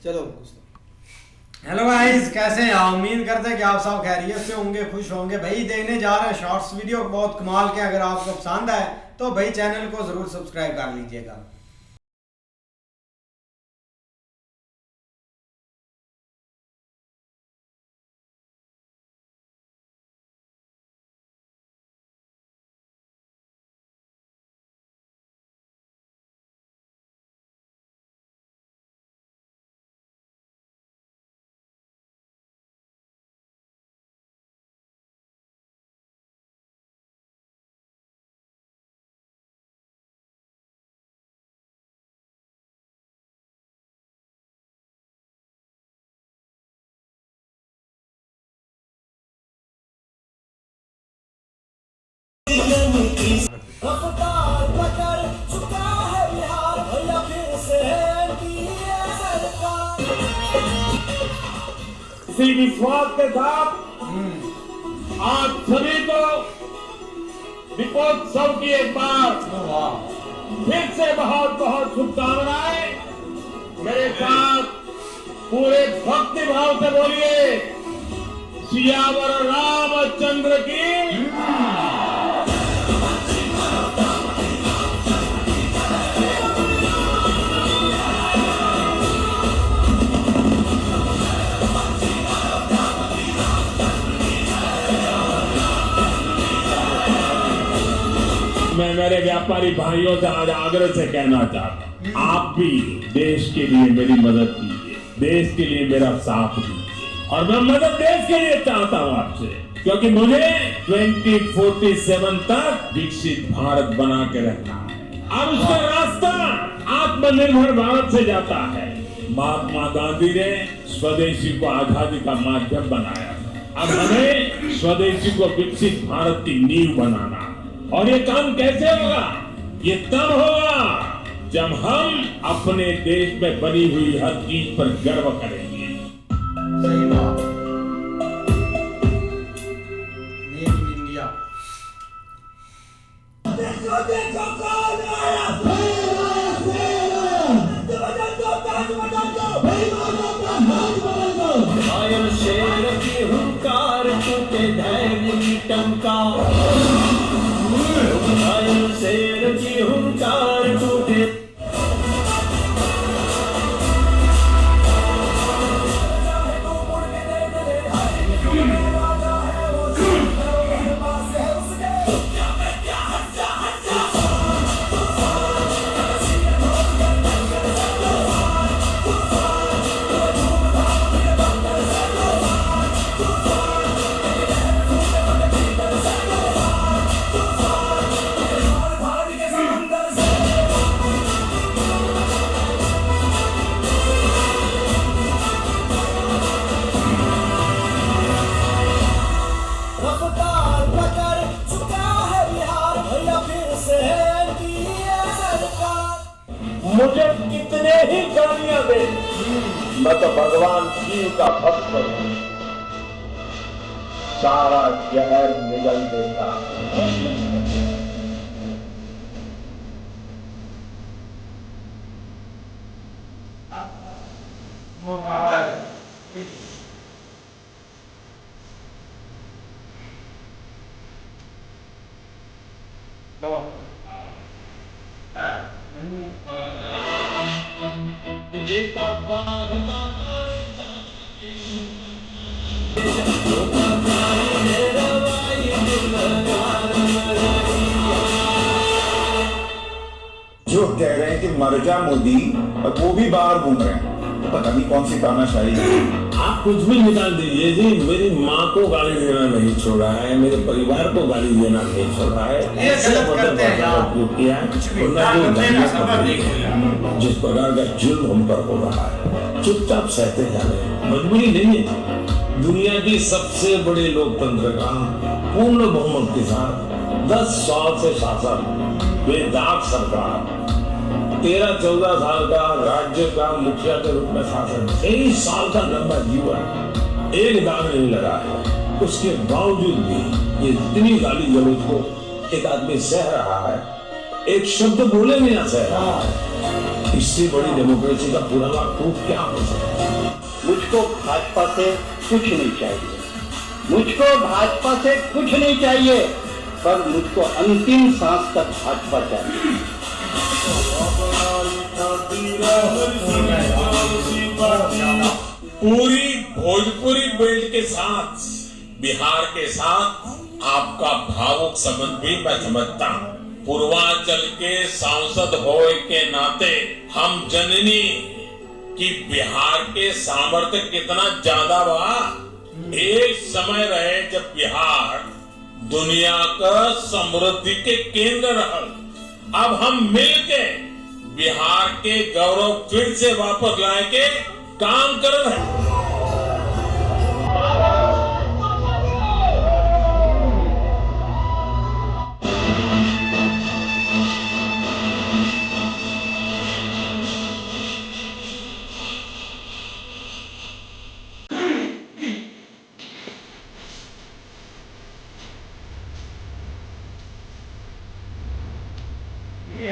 चलो hello guys, कैसे हैं आप? उम्मीद करते हैं कि आप सब खैरियत से होंगे, खुश होंगे। भाई देखने जा रहे हैं शॉर्ट्स वीडियो बहुत कमाल के। अगर आपको पसंद आए तो भाई चैनल को जरूर सब्सक्राइब कर लीजिएगा। रफ्तार पकड़ चुका है बिहार, भैया फिर से एनडीए सरकार। इसी विश्वास के साथ आप सभी को दीपोत्सव की एक बार फिर से बहुत बहुत शुभकामनाएं। मेरे साथ पूरे भक्ति भाव से बोलिए, सियावर रामचंद्र की। मैं मेरे व्यापारी भाइयों से आज आग्रह से कहना चाहता हूँ, आप भी देश के लिए मेरी मदद कीजिए, देश के लिए मेरा साथ दीजिए। और मैं मदद देश के लिए चाहता हूँ आपसे, क्योंकि मुझे 2047 तक विकसित भारत बना के रखना है। और उसका रास्ता आत्मनिर्भर भारत से जाता है। महात्मा गांधी ने स्वदेशी को आजादी का माध्यम बनाया, अब हमें स्वदेशी को विकसित भारत की नींव बनाना है। और ये काम कैसे होगा? ये तब होगा जब हम अपने देश में बनी हुई हर चीज पर गर्व करेंगे। सही बात। Make in India. देखो देखो कौन आया, घायल शेर की हुंकार टूटे धैर्य की टंकार, घायल शेर की हुंकार टूटे। रफ्तार पकड़ चुका है बिहार, भैया फिर से एनडीए सरकार। मुझे कितने ही गालियां दे, मैं तो भगवान शिव का भक्त हूं। सारा जहर निगल देता। जो कह रहे हैं कि मर जा मोदी, और वो भी बाहर घूम रहे हैं, तो पता नहीं कौन सी तानाशाही है। आप कुछ भी निकाल दीजिए जी, मेरी माँ को गाली देना नहीं छोड़ा है, मेरे परिवार को गाली देना नहीं छोड़ा है। ये गलत करते हैं यार। जिस प्रकार का जुल्म हम पर हो रहा है, चुपचाप सहते जा रहे हैं, मजबूरी नहीं है। दुनिया की सबसे बड़े लोकतंत्र का पूर्ण बहुमत के साथ 10 साल से शासन, बेदाग सरकार, 13-14 साल का राज्य का मुखिया के रूप में शासन, 23 साल का लंबा जीवन, एक दाग नहीं लगा है। उसके बावजूद भी ये इतनी गाली गलौज को एक आदमी सह रहा है, एक शब्द बोले बिना सह रहा है। इससे बड़ी डेमोक्रेसी का पुराना प्रूफ क्या हो सकता है? मुझको भाजपा से कुछ नहीं चाहिए, मुझको भाजपा से कुछ नहीं चाहिए, पर मुझको अंतिम सांस तक भाजपा चाहिए। पूरी भोजपुरी बेल्ट के साथ बिहार के साथ आपका भावुक संबंध भी मैं समझता हूँ। पूर्वांचल के सांसद होए के नाते हम जननी कि बिहार के सामर्थ्य कितना ज्यादा बा। एक समय रहे जब बिहार दुनिया का समृद्धि के केंद्र रहल। अब हम मिलके बिहार के गौरव फिर से वापस लाए के काम कर रहे हैं।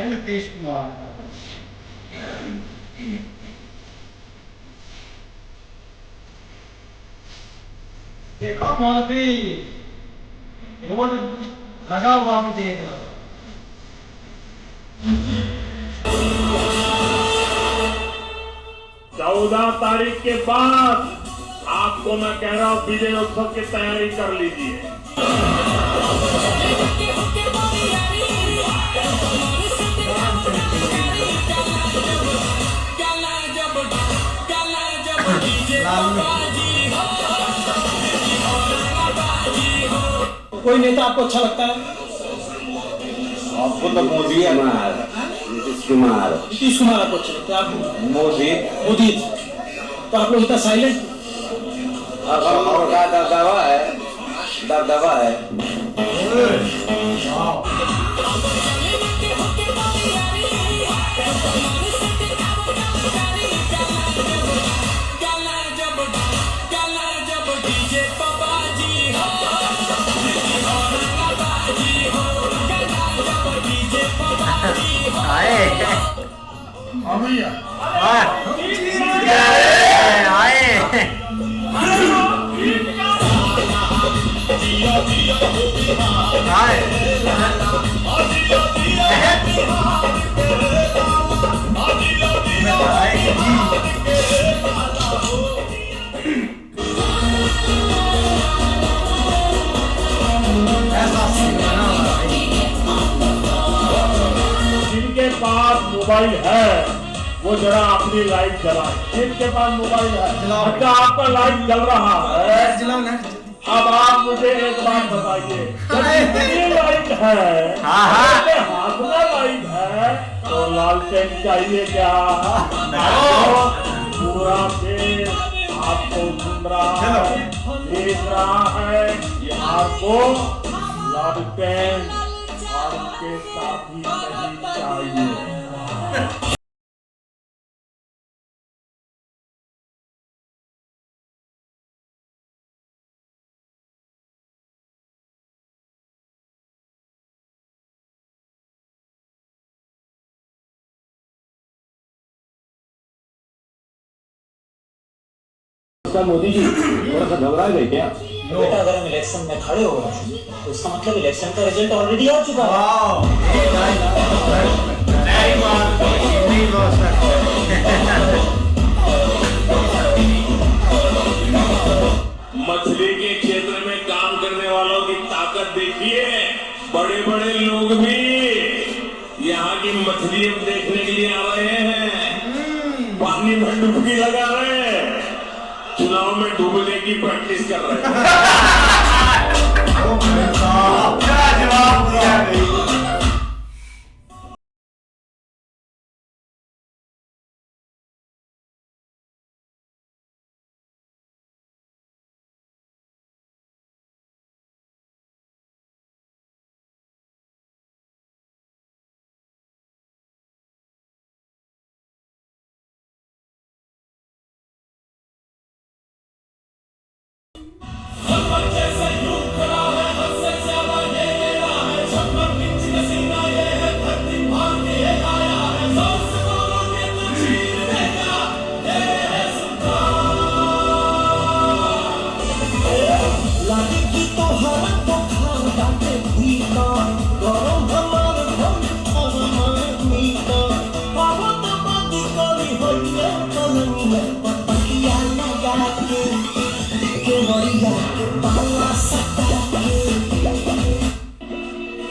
नीतीश कुमार देखो मोदी रोड लगा हुआ भी देख लो। 14 तारीख के बाद आपको मैं कह रहा हूँ विजय उत्सव की तैयारी कर लीजिए। कोई नेता आपको अच्छा लगता है? आपको तो मोदी है नीतीश कुमार। नीतीश कुमार आपको अच्छा लगता है? आपको मोदी मोदी। तो आप लोग इतना साइलेंट? और का दबदबा है, दबदबा है। जिनके पास मोबाइल है वो जरा अपनी लाइट जलाए। जिनके पास मोबाइल है, अच्छा आपका लाइट जल रहा है। अब आप मुझे एक बात बताइए, जब लाइट है, हाथ में लाइट है, तो लालटेन चाहिए क्या? पूरा देश आपको सुन रहा है, देख रहा है कि आपको लालटेन और उसके साथी नहीं चाहिए। मोदी जी थोड़ा सा घबरा गए क्या? बेटा अगर हम इलेक्शन में खड़े हो रहे हैं तो इसका मतलब इलेक्शन का रिजल्ट ऑलरेडी आ चुका है। मछली के क्षेत्र में काम करने वालों की ताकत देखिए। बड़े बड़े लोग भी यहाँ की मछली देखने के लिए आ रहे हैं, पानी में डुबकी लगा रहे हैं, चुनाव में डूबने की प्रैक्टिस कर रहे हैं। क्या जवाब दिया गई? जैसे यूं खड़ा है हंसे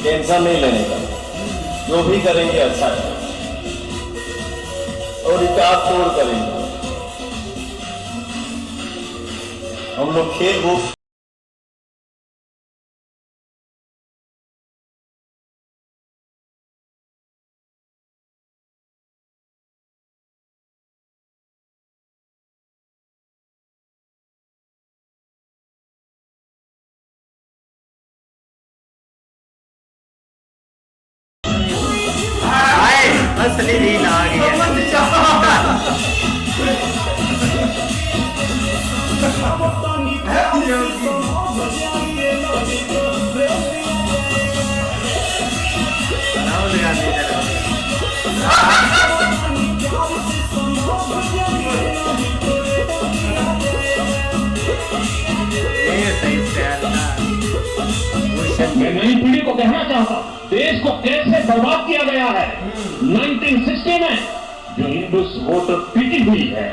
टेंशन नहीं लेने का, जो भी करेंगे अच्छा करेंगे और रिकॉर्ड तोड़ करेंगे। हम लोग खेल कूद असली रील आ गई है। राहुल गांधी ये सही स्टाइल था। मैं नई पीढ़ी को कहना चाहता हूं, देश को कैसे बर्बाद किया गया है। 1960 में जो हिंदुस वोटर पीटी हुई है,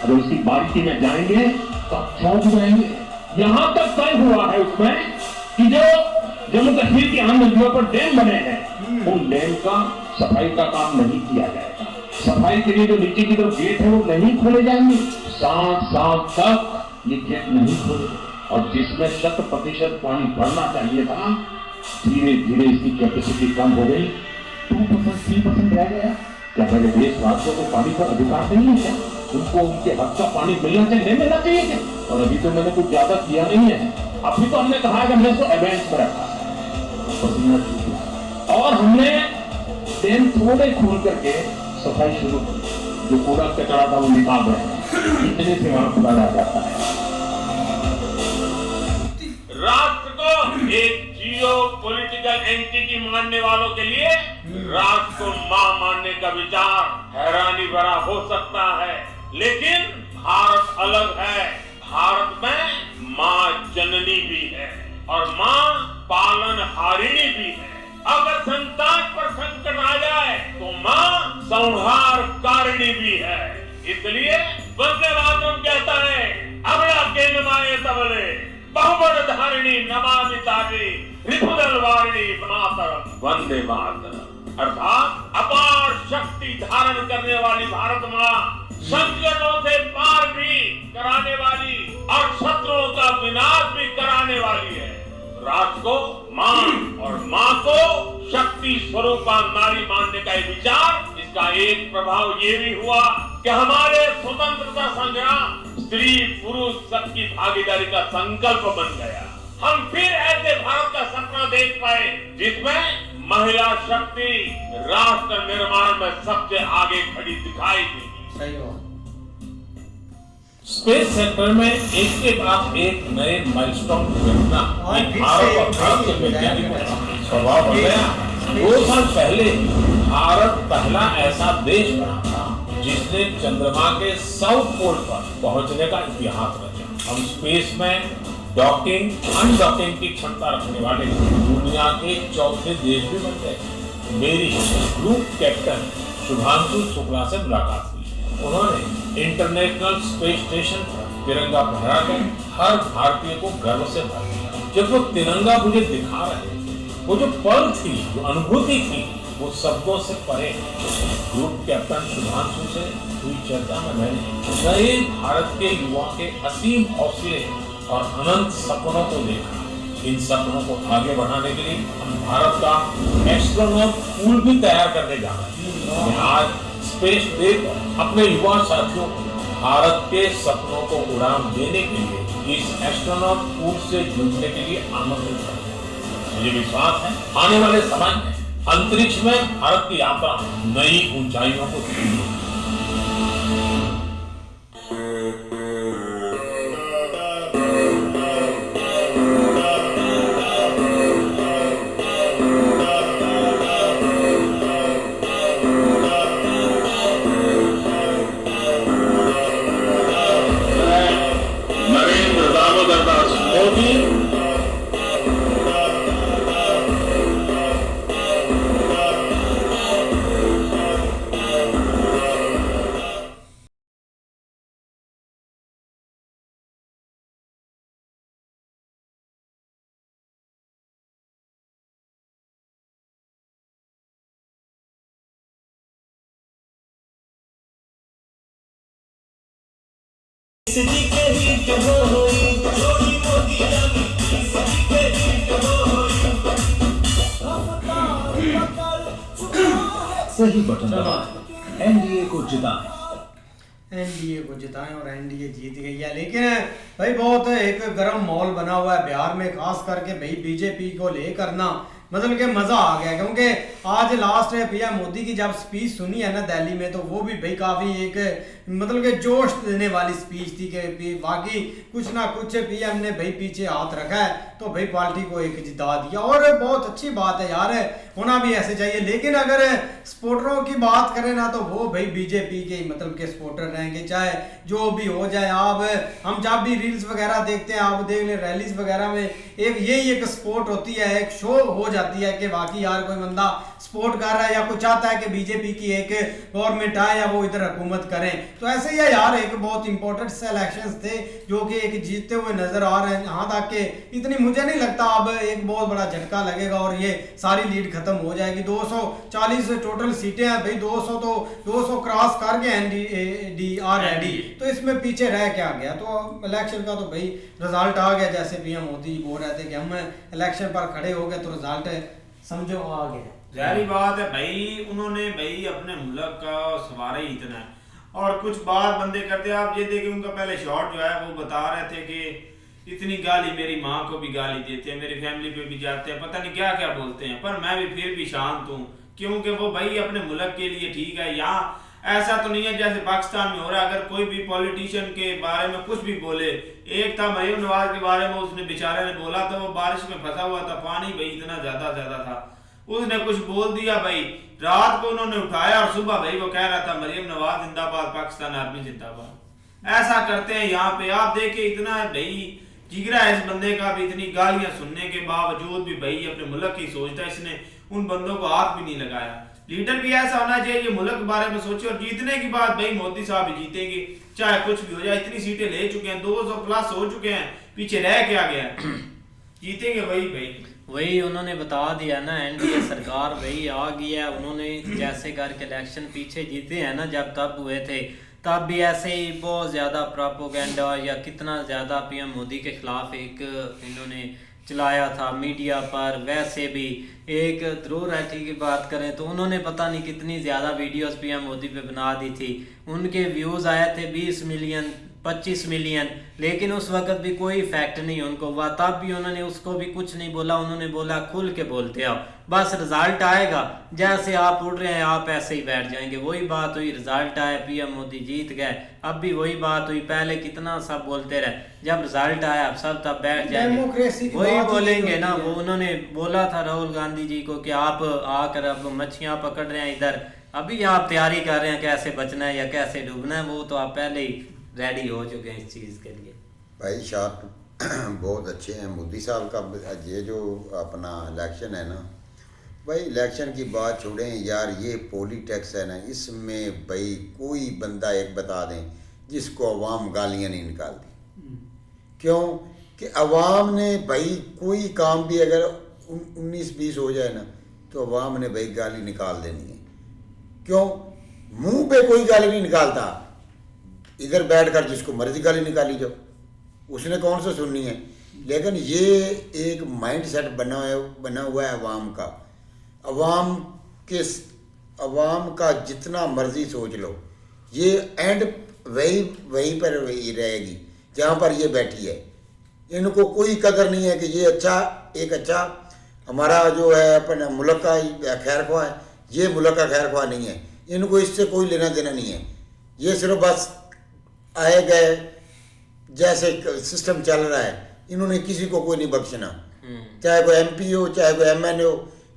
अगर उसकी बारीकी में जाएंगे तो आप चौंक जाएंगे। यहां तक तय हुआ है उसमें कि जो जम्मू कश्मीर की आम नदियों पर डैम बने हैं, उन डैम का सफाई का काम नहीं किया जाएगा। सफाई के लिए जो नीचे की तरफ गेट है वो नहीं खोले जाएंगे। 7 साल तक ये गेट नहीं खोले, और जिसमें 100% पानी भरना चाहिए था, धीरे धीरे इसकी कैपेसिटी कम हो गई, 2%, 3% रह गया। क्या मेरे देशवासियों को पानी पर अधिकार नहीं है? उनको उनके हक का पानी मिलना चाहिए, नहीं मिलना चाहिए क्या? और अभी तो मैंने कुछ ज्यादा किया नहीं है। अभी तो हमने कहा है कि हमने इसको एवेंस में रखा है, पसीना छूट गया। और हमने डैम थोड़े खोल करके सफाई शुरू की, जो कूड़ा कचरा था वो निकाल रहे हैं, इतने से वहां खुदा रह जाता है। राष्ट्र को एक जियो पॉलिटिकल एंटिटी मानने वालों के लिए राष्ट्र को मां मानने का विचार हैरानी भरा हो सकता है, लेकिन भारत अलग है। भारत में मां जननी भी है और मां पालनहारिणी भी है। अगर संतान पर संकट आ जाए तो मां संहारकारिणी भी है। इसलिए वंदे मातरम कहता है, अबला के नमाए तबले बहुबल धारिणी नमामि तारे रिपुदल वारिणी मातरम वंदे मातरम। अर्थात अपार शक्ति धारण करने वाली भारत मां संकटों से पार भी कराने वाली और शत्रुओं का विनाश भी कराने वाली है। राष्ट्र को मां और मां को शक्ति स्वरूपा नारी मानने का विचार, इसका एक प्रभाव ये भी हुआ कि हमारे स्वतंत्रता संग्राम स्त्री पुरुष सबकी भागीदारी का संकल्प बन गया। हम फिर ऐसे भारत का सपना देख पाए जिसमें महिला शक्ति राष्ट्र निर्माण में सबसे आगे खड़ी दिखाई देगी। सही हो। स्पेस सेक्टर में एक के बाद एक नए माइलस्टोन घटना भारत और भारत के वैज्ञानिकों का स्वभाव हो गया। 2 साल पहले भारत पहला ऐसा देश बना था जिसने चंद्रमा के साउथ पोल पर पहुंचने का इतिहास रचा। हम स्पेस में डॉकिंग अनडॉकिंग की क्षमता रखने वाले दुनिया के चौथे देश भी बन गए। मेरी ग्रुप कैप्टन शुभांशु शुक्ला से मुलाकात हुई। उन्होंने इंटरनेशनल स्पेस स्टेशन पर तिरंगा फहराकर हर भारतीय को गर्व से भर दिया। जब वो तिरंगा मुझे दिखा रहे थे, वो जो पल थी, जो अनुभूति थी, वो शब्दों से परे। ग्रुप कैप्टन शुभांशु से हुई चर्चा में मैंने नए भारत के युवा के असीम हौसले और अनंत सपनों को देखा। इन सपनों को आगे बढ़ाने के लिए हम भारत का एस्ट्रोनॉट पूल भी तैयार करने जा रहे हैं। मैं आज स्पेस डे पर अपने युवा साथियों को भारत के सपनों को उड़ान देने के लिए इस एस्ट्रोनॉट पूल से जुड़ने के लिए आमंत्रित करता हूं। मुझे विश्वास है आने वाले समय में अंतरिक्ष में भारत की यात्रा नई ऊंचाइयों को छूएगी। नरेंद्र दामोदर दास मोदी सदी के हिट होई जोड़ी मोदी रानी सदी के हिट होई रफ्तार पकड़ चुका है सही बटन दबाएं, एनडीए को जिताएं। एनडीए को जिताएं और एनडीए जीत गई है। लेकिन भाई बहुत एक गर्म माहौल बना हुआ है बिहार में, खास करके भाई बीजेपी को लेकर ना मतलब कि मजा आ गया, क्योंकि आज लास्ट पीएम मोदी की जब स्पीच सुनी है ना दिल्ली में, तो वो भी भाई काफी एक मतलब कि जोश देने वाली स्पीच थी कि बाकी कुछ ना कुछ पीएम ने भाई पीछे हाथ रखा है तो भाई पार्टी को एक जिता दिया। और बहुत अच्छी बात है यार, होना भी ऐसे चाहिए। लेकिन अगर सपोर्टरों की बात करें ना तो वो भाई बीजेपी के मतलब के सपोर्टर रहेंगे, चाहे जो भी हो जाए। आप हम जब भी रील्स वगैरह देखते हैं, आप देख ले रैलीज वगैरह में एक यही एक सपोर्ट होती है, एक शो हो जाती है कि बाकी यार कोई बंदा सपोर्ट कर रहा है या कुछ चाहता है कि बीजेपी की एक गवर्नमेंट आए या वो इधर हुकूमत करें। तो ऐसे ही है यार, एक बहुत इंपॉर्टेंट से इलेक्शंस थे जो कि एक जीतते हुए नजर आ रहे हैं। यहाँ तक कि इतनी मुझे नहीं लगता अब एक बहुत बड़ा झटका लगेगा और ये सारी लीड खत्म हो जाएगी। 240 टोटल सीटें हैं भाई, 200 क्रॉस करके एनडीआर रेडी, तो इसमें पीछे रह क्या गया। तो इलेक्शन का तो भाई रिजल्ट आ गया, जैसे पीएम मोदी बोल रहे थे कि हम इलेक्शन पर खड़े हो गए तो रिजल्ट समझो आ गया। जाहिर बात है भाई, उन्होंने भाई अपने मुल्क का सवारा ही इतना है। और कुछ बात बंदे करते हैं, आप ये देखें उनका पहले शॉट जो है वो बता रहे थे कि इतनी गाली मेरी माँ को भी गाली देते हैं, मेरी फैमिली पे भी जाते हैं, पता नहीं क्या क्या बोलते हैं, पर मैं भी फिर भी शांत हूँ क्योंकि वो भाई अपने मुल्क के लिए ठीक है। यहाँ ऐसा तो नहीं है जैसे पाकिस्तान में हो रहा है, अगर कोई भी पॉलिटिशियन के बारे में कुछ भी बोले। एक था मरीम नवाज के बारे में, उसने बेचारे ने बोला था, वो बारिश में फंसा हुआ था, पानी भाई इतना ज्यादा था, उसने कुछ बोल दिया भाई, रात को उन्होंने उठाया और सुबह भाई वो कह रहा था मरियम नवाज जिंदाबाद, पाकिस्तान आर्मी जिंदाबाद। ऐसा करते हैं यहाँ पे, आप देखे इतना भाई जिगरा है इस बंदे का भी, इतनी गालियां सुनने के बावजूद भी भाई अपने मुल्क की सोचता है, इसने उन बंदों को हाथ भी नहीं लगाया। लीडर भी ऐसा होना चाहिए, मुल्क के बारे में सोचे। और जीतने की बात भाई मोदी साहब ही जीतेंगे, चाहे कुछ भी हो जाए। इतनी सीटें ले चुके हैं, 200 प्लस हो चुके हैं, पीछे रह क्या गया, जीतेंगे भाई। वही उन्होंने बता दिया ना, एनडीए सरकार वही आ गई है। उन्होंने जैसे करके इलेक्शन पीछे जीते हैं ना, जब तब हुए थे तब भी ऐसे ही बहुत ज़्यादा प्रोपोगेंडा या कितना ज़्यादा पीएम मोदी के खिलाफ एक इन्होंने चलाया था मीडिया पर। वैसे भी एक ध्रुव राठी की बात करें तो उन्होंने पता नहीं कितनी ज़्यादा वीडियोस पीएम मोदी पे बना दी थी। उनके व्यूज़ आए थे 20 मिलियन 25 मिलियन, लेकिन उस वक्त भी कोई इफेक्ट नहीं उनको हुआ। तब भी उन्होंने उसको भी कुछ नहीं बोला, उन्होंने बोला खुल के बोलते आओ, बस रिजल्ट आएगा, जैसे आप उड़ रहे हैं आप ऐसे ही बैठ जाएंगे। वही बात हुई, रिजल्ट आया, पीएम मोदी जीत गए। अब भी वही बात हुई, पहले कितना सब बोलते रहे, जब रिजल्ट आया अब सब तब बैठ जाएंगे, वही बोलेंगे ना। वो उन्होंने बोला था राहुल गांधी जी को कि आप आकर अब मच्छियाँ पकड़ रहे हैं इधर, अभी आप तैयारी कर रहे हैं कैसे बचना है या कैसे डूबना है, वो तो आप पहले ही रेडी हो चुके हैं इस चीज़ के लिए। भाई शॉट बहुत अच्छे हैं मोदी साहब का। ये जो अपना इलेक्शन है ना भाई, इलेक्शन की बात छोड़ें यार, ये पॉलिटिक्स है ना, इसमें भाई कोई बंदा एक बता दें जिसको अवाम गालियाँ नहीं निकालती। क्यों कि अवाम ने भाई कोई काम भी अगर 19-20 हो जाए ना तो अवाम ने भाई गाली निकाल देनी है। क्यों, मुंह पे कोई गाली नहीं निकालता, इधर बैठकर जिसको मर्जी गाली निकाली जाओ, उसने कौन सा सुननी है। लेकिन ये एक माइंड सेट बना हुआ है अवाम का। अवाम का जितना मर्जी सोच लो, ये एंड वहीं पर वही रहेगी जहाँ पर ये बैठी है। इनको कोई कदर नहीं है कि ये अच्छा हमारा जो है अपने मुल्क का खैर ख्वाह है, ये मुल्क का खैर ख्वाह नहीं है। इनको इससे कोई लेना देना नहीं है। ये सिर्फ बस आए गए, जैसे सिस्टम चल रहा है, इन्होंने किसी को कोई नहीं बख्शना, चाहे कोई MP हो, चाहे कोई MN हो,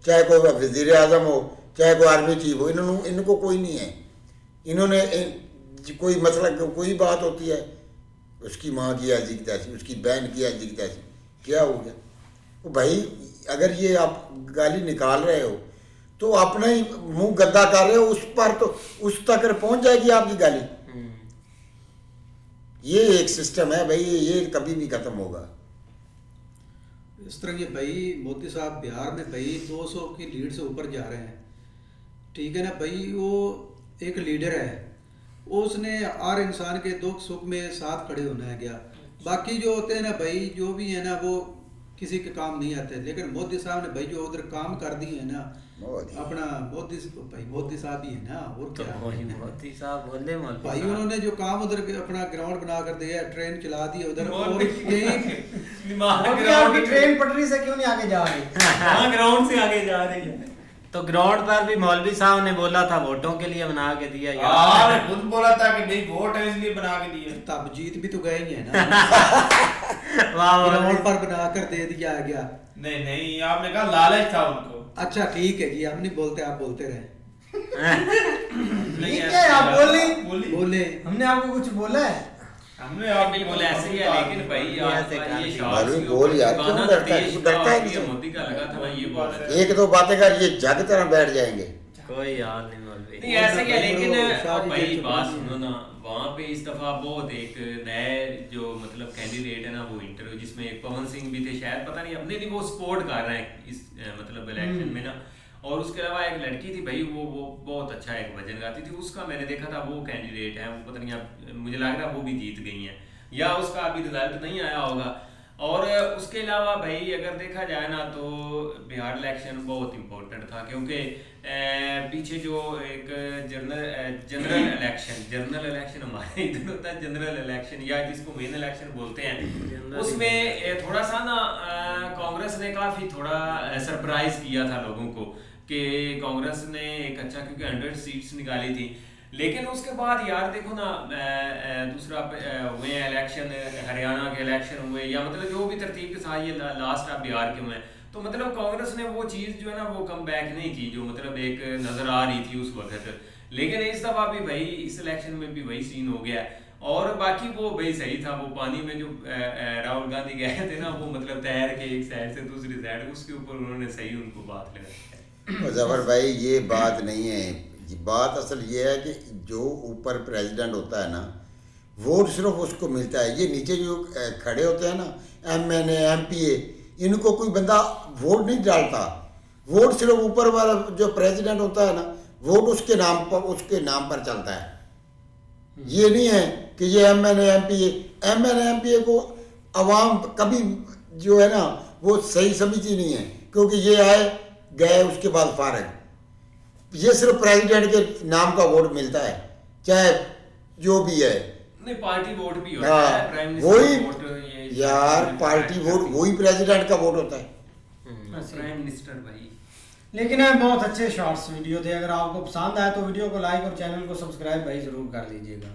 चाहे कोई वज़ीर आज़म हो, चाहे कोई आर्मी चीफ हो, इनको कोई नहीं है। इन्होंने कोई मसला कोई बात होती है, उसकी माँ की ऐसी की तैसी, उसकी बहन की ऐसी की तैसी, क्या हो गया। तो भाई अगर ये आप गाली निकाल रहे हो तो अपना ही मुंह गंदा कर रहे हो, उस पर तो उस तक पहुँच जाएगी आपकी गाली। ये एक सिस्टम है भाई, ये कभी नहीं खत्म होगा। इस तरह के भाई मोदी साहब बिहार में भाई 200 की लीड से ऊपर जा रहे हैं, ठीक है ना भाई। वो एक लीडर है, उसने हर इंसान के दुख सुख में साथ खड़े होना है गया। बाकी जो होते हैं ना भाई, जो भी है ना वो किसी के काम नहीं आते, लेकिन मोदी साहब ने भाई जो उधर काम कर दिए है ना, अपना मोदी साहब ही है ना, और तो क्या मोदी साहब बोले भाई, उन्होंने जो काम उधर अपना ग्राउंड बना कर दिया, ट्रेन चला दी उधर, और कहीं आपकी ट्रेन पटरी से क्यों नहीं आगे जा रही? ग्राउंड से आगे जा रही है। तो ग्राउंड पर भी मौलवी साहब ने बोला था वोटों के लिए बना के दिया यार, खुद बोला था कि भाई वोट है इसलिए बना के दिए। तब जीत भी तो गए ही है ना। ग्राउंड पर बना कर दे दिया गया। नहीं नहीं, आपने कहा लालच था उनको। अच्छा ठीक है जी, हम नहीं बोलते, आप बोलते रहे। ठीक है, आप बोले, हमने आपको कुछ बोला है? हमने आप भी बोले ऐसे ही है, लेकिन भाई ये मालूम बोल यार, क्यों डरता है? तू डरता है किसी? मोदी का लगा था ना ये बात। एक दो बातें कर, ये जग तरह बैठ जाएंगे। कोई हाल नहीं मौलवी। नहीं ऐसे क्या, लेकिन भाई बात सुनो ना, वहाँ पे इस दफा बहुत एक नए जो मतलब कैंडिडेट है ना, वो इंटरव्यू जिसमें एक पवन सिंह भी थे शायद, पता नहीं अपने भी वो सपोर्ट कर रहे हैं इस मतलब इलेक्शन में ना। और उसके अलावा एक लड़की थी भाई, वो बहुत अच्छा एक भजन गाती थी, उसका मैंने देखा था, वो कैंडिडेट है, वो पता नहीं अब मुझे लग रहा है वो भी जीत गई हैं, या उसका अभी रिजल्ट नहीं आया होगा। और उसके अलावा भाई अगर देखा जाए ना तो बिहार इलेक्शन बहुत इम्पोर्टेंट था, क्योंकि पीछे जो एक जनरल इलेक्शन हमारे इधर होता है, जनरल इलेक्शन या जिसको मेन इलेक्शन बोलते हैं, उसमें थोड़ा सा ना कांग्रेस ने काफ़ी थोड़ा सरप्राइज किया था लोगों को कि कांग्रेस ने एक अच्छा, क्योंकि 100 सीट्स निकाली थी। लेकिन उसके बाद यार देखो ना, दूसरा हुए इलेक्शन, हरियाणा के इलेक्शन हुए, या मतलब जो भी तरतीब के साथ ये लास्ट आप बिहार के हुए, तो मतलब कांग्रेस ने वो चीज़ जो है ना वो कम बैक नहीं की जो मतलब एक नज़र आ रही थी उस वक्त। लेकिन इस दफ़ा भी भाई इस इलेक्शन में भी वही सीन हो गया। और बाकी वो भाई सही था, वो पानी में जो राहुल गांधी गए थे ना, वो मतलब तैर के एक साइड से दूसरी साइड, उसके ऊपर उन्होंने सही उनको बात लगाई। जफर भाई ये बात नहीं है, बात असल ये है कि जो ऊपर प्रेसिडेंट होता है ना, वोट सिर्फ उसको मिलता है। ये नीचे जो खड़े होते हैं ना, MNA MPA, इनको कोई बंदा वोट नहीं डालता, वोट सिर्फ ऊपर वाला जो प्रेसिडेंट होता है ना, वोट उसके नाम पर चलता है। ये नहीं है कि ये MNA MPA को अवाम कभी जो है ना वो सही समझती नहीं है, क्योंकि ये आए गए उसके बाद फारग, ये सिर्फ प्रेसिडेंट के नाम का वोट मिलता है, चाहे जो भी है। नहीं पार्टी वोट भी होता है, प्राइम मिनिस्टर वोट, ये यार पार्टी वोट वही प्रेसिडेंट का वोट होता है, प्राइम मिनिस्टर भाई। लेकिन है बहुत अच्छे शॉर्ट्स वीडियो थे, अगर आपको पसंद आए तो वीडियो को लाइक और चैनल को सब्सक्राइब भाई जरूर कर लीजिएगा।